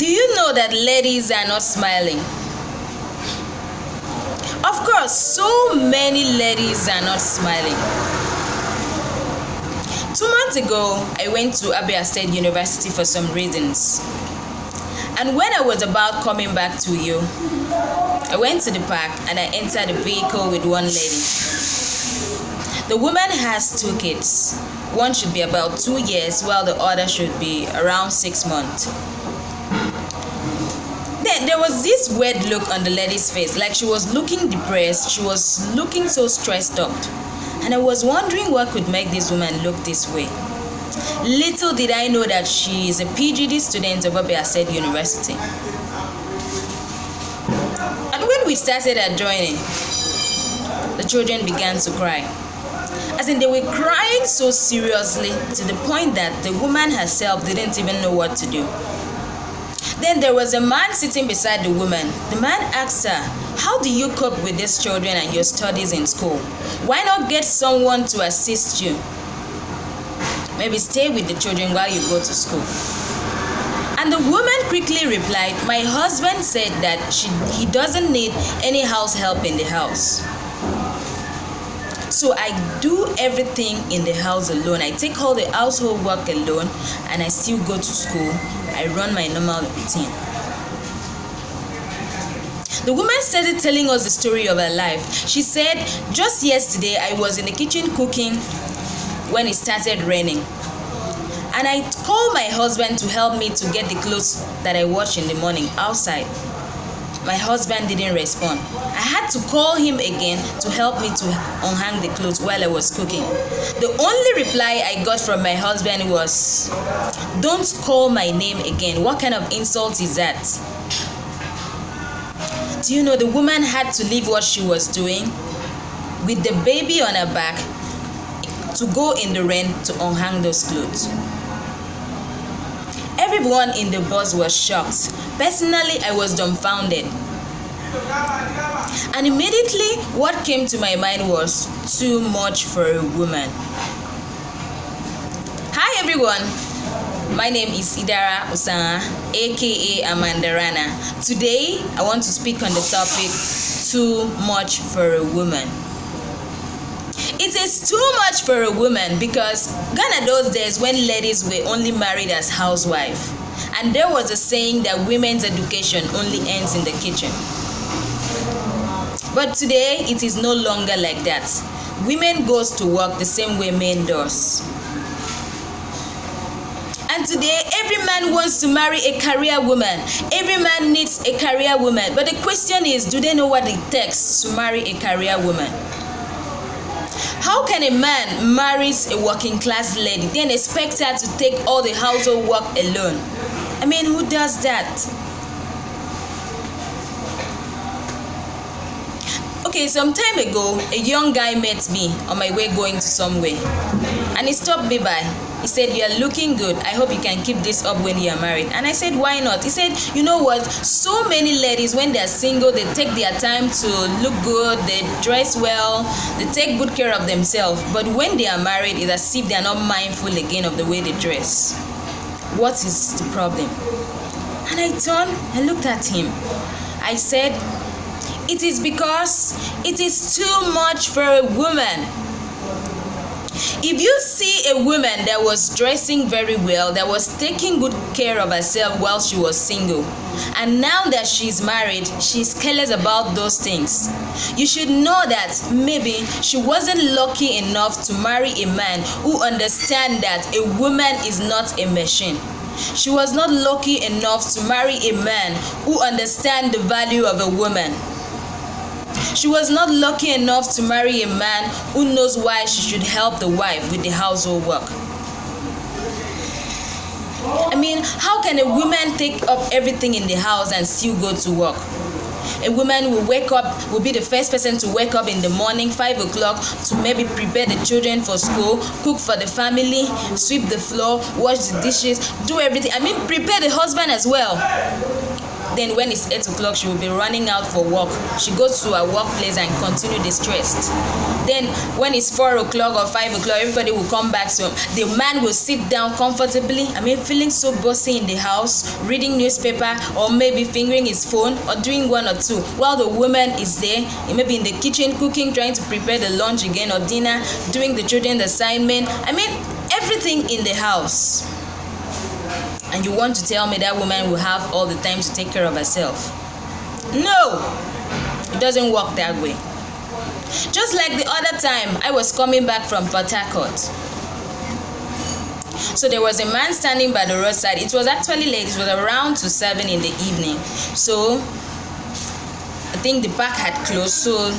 Do you know that ladies are not smiling? Of course, so many ladies are not smiling. 2 months ago, I went to Abia State University for some reasons. And when I was about coming back to you, I went to the park and I entered a vehicle with one lady. The woman has 2 kids. One should be about 2 years, while the other should be around 6 months. Then there was this weird look on the lady's face, like she was looking depressed, she was looking so stressed out. And I was wondering what could make this woman look this way. Little did I know that she is a PGD student of Abia State University. And when we started adjoining, the children began to cry. As in, they were crying so seriously to the point that the woman herself didn't even know what to do. Then there was a man sitting beside the woman. The man asked her, "How do you cope with these children and your studies in school? Why not get someone to assist you? Maybe stay with the children while you go to school." And the woman quickly replied, "My husband said that he doesn't need any house help in the house. So I do everything in the house alone. I take all the household work alone and I still go to school. I run my normal routine." The woman started telling us the story of her life. She said, "Just yesterday I was in the kitchen cooking when it started raining. And I called my husband to help me to get the clothes that I wash in the morning outside. My husband didn't respond. I had to call him again to help me to unhang the clothes while I was cooking. The only reply I got from my husband was, 'Don't call my name again. What kind of insult is that?' Do you know the woman had to leave what she was doing with the baby on her back to go in the rain to unhang those clothes? Everyone in the bus was shocked. Personally, I was dumbfounded. And immediately, what came to my mind was, too much for a woman. Hi everyone, my name is Idara Osanga, aka Amandarana. Today, I want to speak on the topic, too much for a woman. It is too much for a woman because Ghana those days when ladies were only married as housewives. And there was a saying that women's education only ends in the kitchen. But today, it is no longer like that. Women goes to work the same way men does. And today, every man wants to marry a career woman. Every man needs a career woman. But the question is, do they know what it takes to marry a career woman? How can a man marry a working class lady, then expect her to take all the household work alone? I mean, who does that? Okay, some time ago, a young guy met me on my way going to somewhere. And he stopped me by. He said, "You are looking good. I hope you can keep this up when you are married." And I said, "Why not?" He said, "You know what? So many ladies, when they are single, they take their time to look good, they dress well, they take good care of themselves. But when they are married, it's as if they are not mindful again of the way they dress. What is the problem?" And I turned and looked at him. I said, "It is because it is too much for a woman." If you see a woman that was dressing very well, that was taking good care of herself while she was single, and now that she's married, she's careless about those things, you should know that maybe she wasn't lucky enough to marry a man who understands that a woman is not a machine. She was not lucky enough to marry a man who understands the value of a woman. She was not lucky enough to marry a man who knows why she should help the wife with the household work. I mean, how can a woman take up everything in the house and still go to work? A woman will wake up, will be the first person to wake up in the morning, 5 o'clock, to maybe prepare the children for school, cook for the family, sweep the floor, wash the dishes, do everything. I mean, prepare the husband as well. Then when it's 8 o'clock, she will be running out for work. She goes to her workplace and continue distressed. Then when it's 4 o'clock or 5 o'clock, everybody will come back. So the man will sit down comfortably, feeling so bossy in the house, reading newspaper or maybe fingering his phone or doing one or two, while the woman is there, maybe in the kitchen cooking, trying to prepare the lunch again or dinner, doing the children's assignment. Everything in the house. And you want to tell me that woman will have all the time to take care of herself? No, it doesn't work that way. Just like the other time, I was coming back from Port Harcourt. So there was a man standing by the roadside. It was actually late. It was around to 7 in the evening. So I think the park had closed. So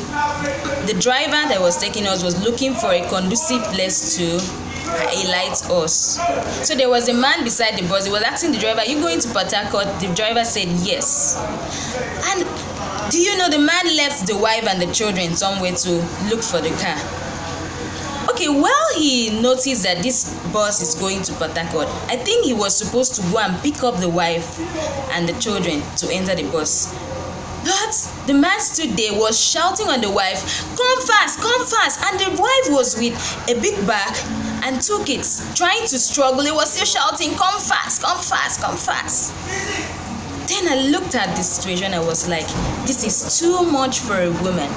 the driver that was taking us was looking for a conducive place to highlight us. So there was a man beside the bus. He was asking the driver, "Are you going to Port Harcourt?" The driver said yes. And do you know, the man left the wife and the children somewhere to look for the car. Okay, well, he noticed that this bus is going to Port Harcourt. I think he was supposed to go and pick up the wife and the children to enter the bus. But the man stood there, was shouting on the wife, come fast, and the wife was with a big bag and took it, trying to struggle. He was still shouting, come fast. Then I looked at the situation. I was like, this is too much for a woman.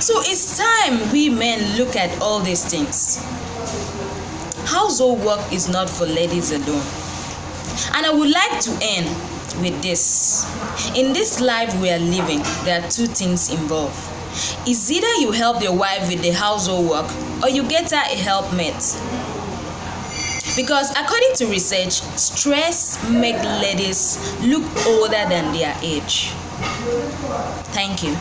So it's time we men look at all these things. Household work is not for ladies alone. And I would like to end with this. In this life we are living, there are two things involved. It's either you help your wife with the household work or you get her a helpmate. Because according to research, stress makes ladies look older than their age. Thank you.